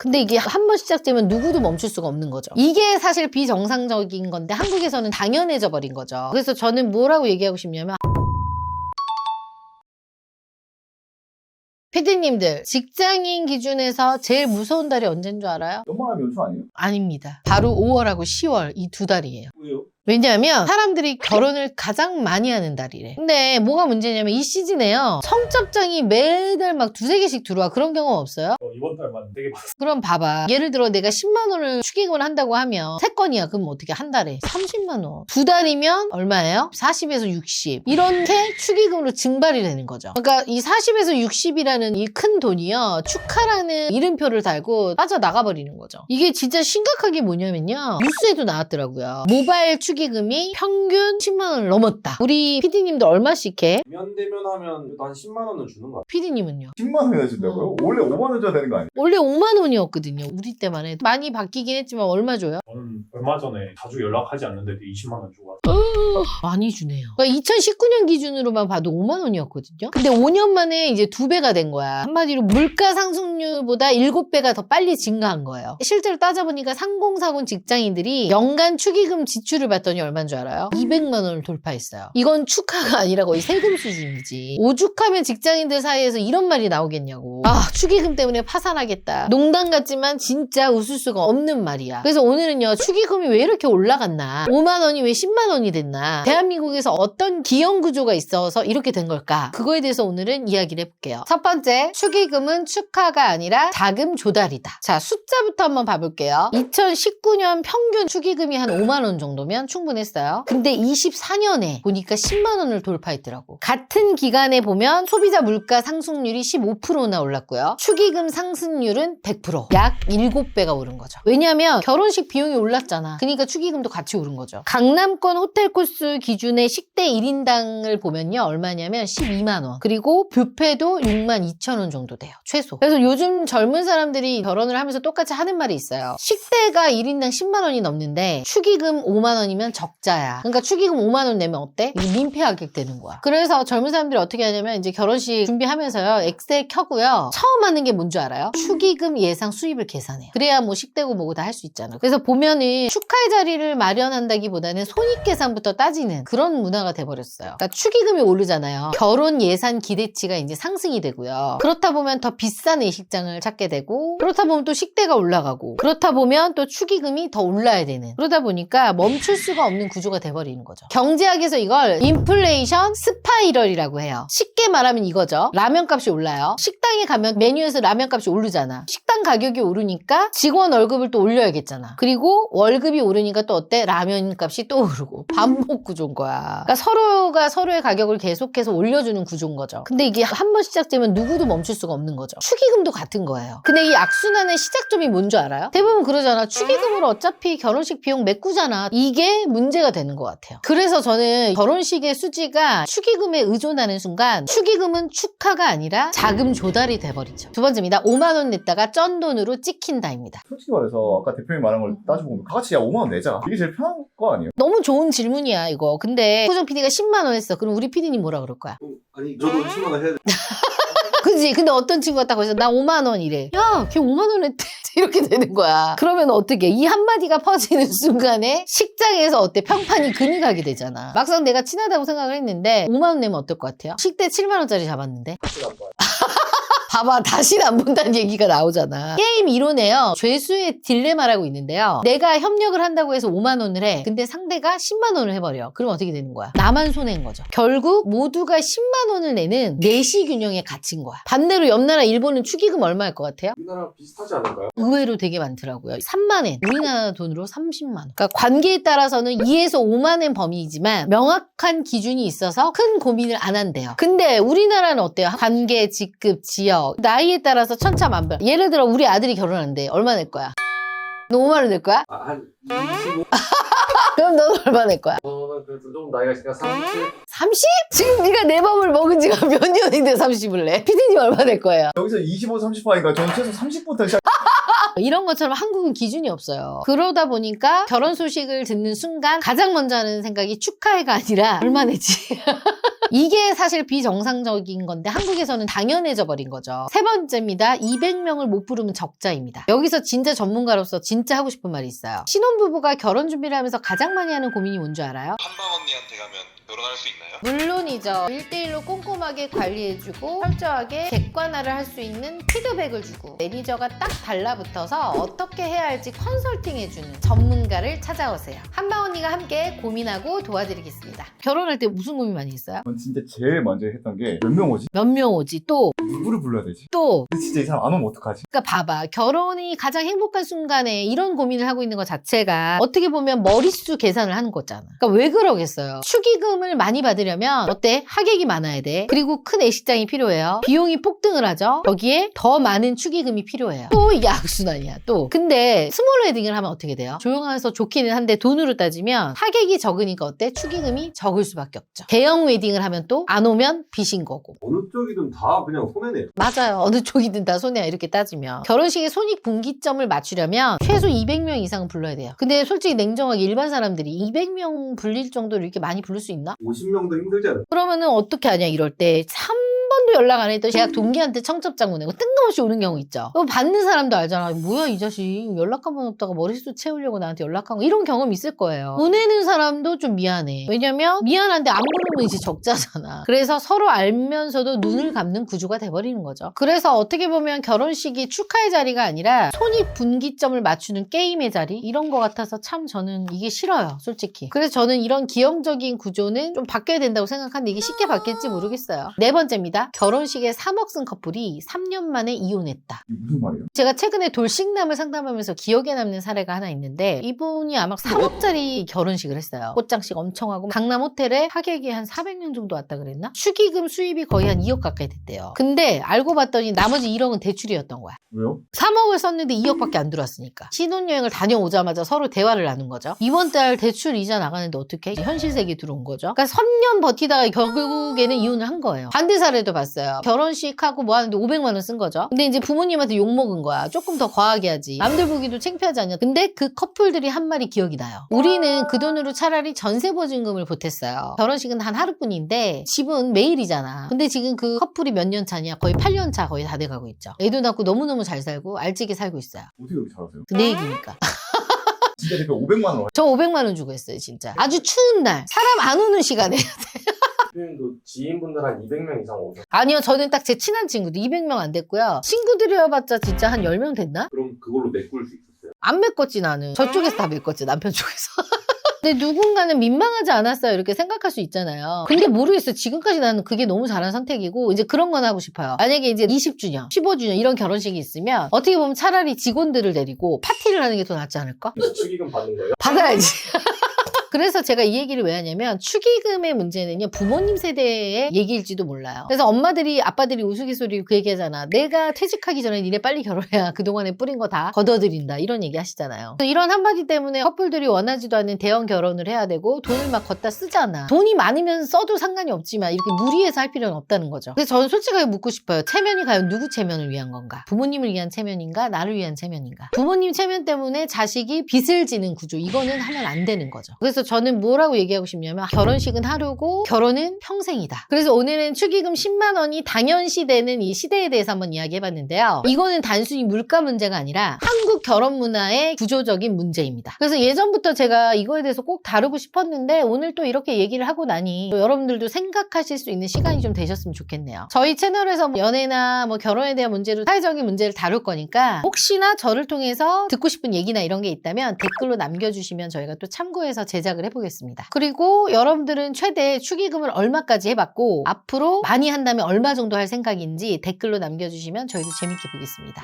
근데 이게 한 번 시작되면 누구도 멈출 수가 없는 거죠. 이게 사실 비정상적인 건데 한국에서는 당연해져 버린 거죠. 그래서 저는 뭐라고 얘기하고 싶냐면 PD님들 직장인 기준에서 제일 무서운 달이 언제인 줄 알아요? 연말하면 연초 아니에요? 아닙니다. 바로 5월하고 10월 이 두 달이에요. 왜요? 왜냐하면 사람들이 결혼을 가장 많이 하는 달이래. 근데 뭐가 문제냐면 이 시즌에요. 청첩장이 매달 막 두세 개씩 들어와. 그런 경험 없어요? 이번 달만 되게 많았어요. 그럼 봐봐. 예를 들어 내가 10만 원을 축의금을 한다고 하면 3건이야. 그럼 어떻게 한 달에? 30만 원. 두 달이면 얼마예요? 40에서 60. 이렇게 축의금으로 증발이 되는 거죠. 그러니까 이 40에서 60이라는 이 큰 돈이요. 축하라는 이름표를 달고 빠져나가버리는 거죠. 이게 진짜 심각하게 뭐냐면요. 뉴스에도 나왔더라고요. 모바일 축의금이 평균 10만 원을 넘었다. 우리 PD님도 얼마씩 해? 대면대면 하면 한 10만 원은 주는 것 같아요. PD님은요? 10만 원이나 준다고요? 원래 5만 원 줘야 되는 거 아니에요? 원래 5만 원이었거든요. 우리 때만 해도. 많이 바뀌긴 했지만 얼마 줘요? 저는 얼마 전에 자주 연락하지 않는데도 20만 원 주고 왔어요. 많이 주네요. 그러니까 2019년 기준으로만 봐도 5만 원이었거든요. 근데 5년 만에 이제 2배가 된 거야. 한마디로 물가 상승률보다 7배가 더 빨리 증가한 거예요. 실제로 따져보니까 상공사군 직장인들이 연간 축의금 지출을 봤더니 얼마인 줄 알아요? 200만 원을 돌파했어요. 이건 축하가 아니라 거의 세금 수준이지. 오죽하면 직장인들 사이에서 이런 말이 나오겠냐고. 아, 축의금 때문에 파산하겠다. 농담 같지만 진짜 웃을 수가 없는 말이야. 그래서 오늘은요, 축의금이 왜 이렇게 올라갔나? 5만 원이 왜 10만 원이 됐나? 대한민국에서 어떤 기형 구조가 있어서 이렇게 된 걸까? 그거에 대해서 오늘은 이야기를 해볼게요. 첫 번째, 축의금은 축하가 아니라 자금 조달이다. 자, 숫자부터 한번 봐볼게요. 2019년 평균 축의금이 한 5만 원 정도면 충분했어요. 근데 24년에 보니까 10만 원을 돌파했더라고. 같은 기간에 보면 소비자 물가 상승률이 15%나 올랐고요. 축의금 상승률은 100%. 약 7배가 오른 거죠. 왜냐하면 결혼식 비용이 올랐잖아. 그러니까 축의금도 같이 오른 거죠. 강남권 호텔 코스 기준의 식대 1인당을 보면요. 얼마냐면 12만 원. 그리고 뷔페도 6만 2천 원 정도 돼요. 최소. 그래서 요즘 젊은 사람들이 결혼을 하면서 똑같이 하는 말이 있어요. 식대가 1인당 10만 원이 넘는데 축의금 5만 원이면 적자야. 그러니까 축의금 5만 원 내면 어때? 이게 민폐 하객 되는 거야. 그래서 젊은 사람들이 어떻게 하냐면 이제 결혼식 준비하면서요. 엑셀 켜고요. 처음 하는 게 뭔 줄 알아요? 축의금 예상 수입을 계산해요. 그래야 뭐 식대고 뭐고 다 할 수 있잖아. 그래서 보면은 축하의 자리를 마련한다기보다는 손익계산부터 따지는 그런 문화가 돼버렸어요. 그러니까 축의금이 오르잖아요. 결혼 예산 기대치가 이제 상승이 되고요. 그렇다 보면 더 비싼 예식장을 찾게 되고 그렇다 보면 또 식대가 올라가고 그렇다 보면 또 축의금이 더 올라야 되는 그러다 보니까 멈출 수가 없는 구조가 돼버리는 거죠. 경제학에서 이걸 인플레이션 스파이럴이라고 해요. 쉽게 말하면 이거죠. 라면 값이 올라요. 식당에 가면 메뉴에서 라면 값이 오르잖아. 식당 가격이 오르니까 직원 월급을 또 올려야겠잖아. 그리고 월급이 오르니까 또 어때? 라면 값이 또 오르고 반복 구조인 거야. 그러니까 서로가 서로의 가격을 계속해서 올려주는 구조인 거죠. 근데 이게 한 번 시작되면 누구도 멈출 수가 없는 거죠. 축의금도 같은 거예요. 근데 이 악순환의 시작점이 뭔 줄 알아요? 대부분 그러잖아. 축의금으로 어차피 결혼식 비용 메꾸잖아. 이게 문제가 되는 것 같아요. 그래서 저는 결혼식의 수지가 축의금에 의존하는 순간 축의금은 축하가 아니라 자금 조달이 돼버리죠. 두 번째입니다. 5만 원 냈다가 쩐 돈으로 찍힌다입니다. 솔직히 말해서 아까 대표님 말한 걸 따져보면 다 같이 야 5만 원 내자. 이게 제일 편한 거 아니에요? 너무 좋은 질문이야 이거. 근데 호정 PD가 10만 원 했어. 그럼 우리 PD님 뭐라 그럴 거야? 아니 저도 10만 원 해야 돼. 그치? 근데 어떤 친구가 딱 거기서 나 5만 원 이래. 야, 걔 5만 원 했대. 이렇게 되는 거야. 그러면 어떻게? 이 한마디가 퍼지는 순간에 식장에서 어때? 평판이 금이 가게 되잖아. 막상 내가 친하다고 생각을 했는데 5만 원 내면 어떨 것 같아요? 식대 7만 원짜리 잡았는데? 봐봐, 다시는 안 본다는 얘기가 나오잖아. 게임 이론에요. 죄수의 딜레마라고 있는데요. 내가 협력을 한다고 해서 5만 원을 해. 근데 상대가 10만 원을 해버려. 그럼 어떻게 되는 거야? 나만 손해인 거죠. 결국 모두가 10만 원을 내는 내시 균형에 갇힌 거야. 반대로 옆나라 일본은 축의금 얼마일 것 같아요? 우리나라 비슷하지 않을까요? 의외로 되게 많더라고요. 3만 엔. 우리나라 돈으로 30만 원. 그러니까 관계에 따라서는 2에서 5만 엔 범위이지만 명확한 기준이 있어서 큰 고민을 안 한대요. 근데 우리나라는 어때요? 관계, 직급, 지역. 나이에 따라서 천차만별. 예를 들어 우리 아들이 결혼하는데 얼마 낼 거야? 너 5만 원 낼 거야? 한 25? 그럼 너는 얼마 낼 거야? 저는 그래도 좀 나이가 있으니까 30? 30? 지금 네가 내 밥을 먹은 지가 몇 년인데 30을 내? 피디님 얼마 낼 거예요? 여기서 25, 30%니까 저는 최소 30부터 시작. 이런 것처럼 한국은 기준이 없어요. 그러다 보니까 결혼 소식을 듣는 순간 가장 먼저 하는 생각이 축하해가 아니라 얼마 내지? 이게 사실 비정상적인 건데 한국에서는 당연해져 버린 거죠. 세 번째입니다. 200명을 못 부르면 적자입니다. 여기서 진짜 전문가로서 진짜 하고 싶은 말이 있어요. 신혼부부가 결혼 준비를 하면서 가장 많이 하는 고민이 뭔지 알아요? 한방 언니한테 가면 결혼할 수 있나요? 물론이죠. 1대1로 꼼꼼하게 관리해주고 철저하게 객관화를 할 수 있는 피드백을 주고 매니저가 딱 달라붙어서 어떻게 해야 할지 컨설팅해주는 전문가를 찾아오세요. 한방 언니가 함께 고민하고 도와드리겠습니다. 결혼할 때 무슨 고민 많이 했어요? 전 진짜 제일 먼저 했던 게 몇 명 오지? 몇 명 오지? 또 누구를 불러야 되지? 또 근데 진짜 이 사람 안 오면 어떡하지? 그러니까 봐봐. 결혼이 가장 행복한 순간에 이런 고민을 하고 있는 것 자체가 어떻게 보면 머릿수 계산을 하는 거잖아. 그러니까 왜 그러겠어요? 축의금을 많이 받으려면 어때? 하객이 많아야 돼. 그리고 큰 애식장이 필요해요. 비용이 폭등을 하죠. 여기에 더 많은 축의금이 필요해요. 또 이게 악순환이야. 또. 근데 스몰 웨딩을 하면 어떻게 돼요? 조용하면서 좋기는 한데 돈으로 따지면 하객이 적으니까 어때? 축의금이 적을 수밖에 없죠. 대형 웨딩을 하면 또 안 오면 빚인 거고. 어느 쪽이든 다 그냥 손해네요. 맞아요. 어느 쪽이든 다 손해야 이렇게 따지면. 결혼식의 손익분기점을 맞추려면 최소 200명 이상은 불러야 돼요. 근데 솔직히 냉정하게 일반 사람들이 200명 불릴 정도로 이렇게 많이 부를 수 있나? 50명도 힘들지 않아요? 그러면은 어떻게 하냐 이럴 때 3번도 연락 안 했던 대학 동기한테 청첩장 보내고 뜬금없이 오는 경우 있죠. 그거 받는 사람도 알잖아. 뭐야 이 자식 연락 한 번 없다가 머리숱 채우려고 나한테 연락한 거 이런 경험 있을 거예요. 보내는 사람도 좀 미안해. 왜냐면 미안한데 안 보내면 이제 적자잖아. 그래서 서로 알면서도 눈을 감는 구조가 돼버리는 거죠. 그래서 어떻게 보면 결혼식이 축하의 자리가 아니라 손익분기점을 맞추는 게임의 자리 이런 거 같아서 참 저는 이게 싫어요. 솔직히. 그래서 저는 이런 기형적인 구조는 좀 바뀌어야 된다고 생각하는데 이게 쉽게 바뀔지 모르겠어요. 네 번째입니다. 결혼식에 3억 쓴 커플이 3년 만에 이혼했다. 이게 무슨 말이에요? 제가 최근에 돌싱남을 상담하면서 기억에 남는 사례가 하나 있는데 이분이 아마 3억짜리 결혼식을 했어요. 꽃장식 엄청 하고 강남 호텔에 하객이 한 400명 정도 왔다 그랬나? 축의금 수입이 거의 한 2억 가까이 됐대요. 근데 알고 봤더니 나머지 1억은 대출이었던 거야. 왜요? 3억을 썼는데 2억밖에 안 들어왔으니까. 신혼여행을 다녀오자마자 서로 대화를 나눈 거죠. 이번 달 대출 이자 나가는데 어떻게? 현실 세계에 들어온 거죠. 그러니까 3년 버티다가 결국에는 이혼을 한 거예요. 반대 사례도 봤어요. 결혼식하고 뭐 하는데 500만 원 쓴 거죠. 근데 이제 부모님한테 욕먹은 거야. 조금 더 과하게 하지. 남들 보기도 창피하지 않냐. 근데 그 커플들이 한 말이 기억이 나요. 우리는 그 돈으로 차라리 전세 보증금을 보탰어요. 결혼식은 한 하루뿐인데 집은 매일이잖아. 근데 지금 그 커플이 몇 년 차냐? 거의 8년 차 거의 다 돼가고 있죠. 애도 낳고 너무너무 잘 살고 알찌게 살고 있어요. 어떻게 그렇게 잘하세요? 내 얘기니까. 진짜 대표 500만 원. 저 500만 원 주고 했어요, 진짜. 아주 추운 날. 사람 안 오는 시간에. 대표님도 지인분들 한 200명 이상 오셨어요? 아니요, 저는 딱 제 친한 친구도 200명 안 됐고요. 친구들이어봤자 진짜 한 10명 됐나? 그럼 그걸로 메꿀 수 있었어요? 안 메꿨지, 나는. 저쪽에서 다 메꿨지, 남편 쪽에서. 근데 누군가는 민망하지 않았어요. 이렇게 생각할 수 있잖아요. 근데 모르겠어요. 지금까지 나는 그게 너무 잘한 선택이고, 이제 그런 건 하고 싶어요. 만약에 이제 20주년, 15주년 이런 결혼식이 있으면, 어떻게 보면 차라리 직원들을 데리고 파티를 하는 게 더 낫지 않을까? 축의금 받는 거예요? 받아야지. 그래서 제가 이 얘기를 왜 하냐면 축의금의 문제는요 부모님 세대의 얘기일지도 몰라요. 그래서 엄마들이 아빠들이 우스갯소리로 그 얘기하잖아. 내가 퇴직하기 전에 니네 빨리 결혼해야 그동안에 뿌린 거 다 걷어들인다 이런 얘기 하시잖아요. 이런 한마디 때문에 커플들이 원하지도 않는 대형 결혼을 해야 되고 돈을 막 걷다 쓰잖아. 돈이 많으면 써도 상관이 없지만 이렇게 무리해서 할 필요는 없다는 거죠. 그래서 저는 솔직하게 묻고 싶어요. 체면이 과연 누구 체면을 위한 건가? 부모님을 위한 체면인가? 나를 위한 체면인가? 부모님 체면 때문에 자식이 빚을 지는 구조 이거는 하면 안 되는 거죠. 그래서 저는 뭐라고 얘기하고 싶냐면 결혼식은 하루고 결혼은 평생이다. 그래서 오늘은 축의금 10만 원이 당연시되는 이 시대에 대해서 한번 이야기해봤는데요. 이거는 단순히 물가 문제가 아니라 한국 결혼 문화의 구조적인 문제입니다. 그래서 예전부터 제가 이거에 대해서 꼭 다루고 싶었는데 오늘 또 이렇게 얘기를 하고 나니 또 여러분들도 생각하실 수 있는 시간이 좀 되셨으면 좋겠네요. 저희 채널에서 연애나 뭐 결혼에 대한 문제로 사회적인 문제를 다룰 거니까 혹시나 저를 통해서 듣고 싶은 얘기나 이런 게 있다면 댓글로 남겨주시면 저희가 또 참고해서 제작을 해보겠습니다. 그리고 여러분들은 최대 축의금을 얼마까지 해봤고 앞으로 많이 한다면 얼마 정도 할 생각인지 댓글로 남겨주시면 저희도 재밌게 보겠습니다.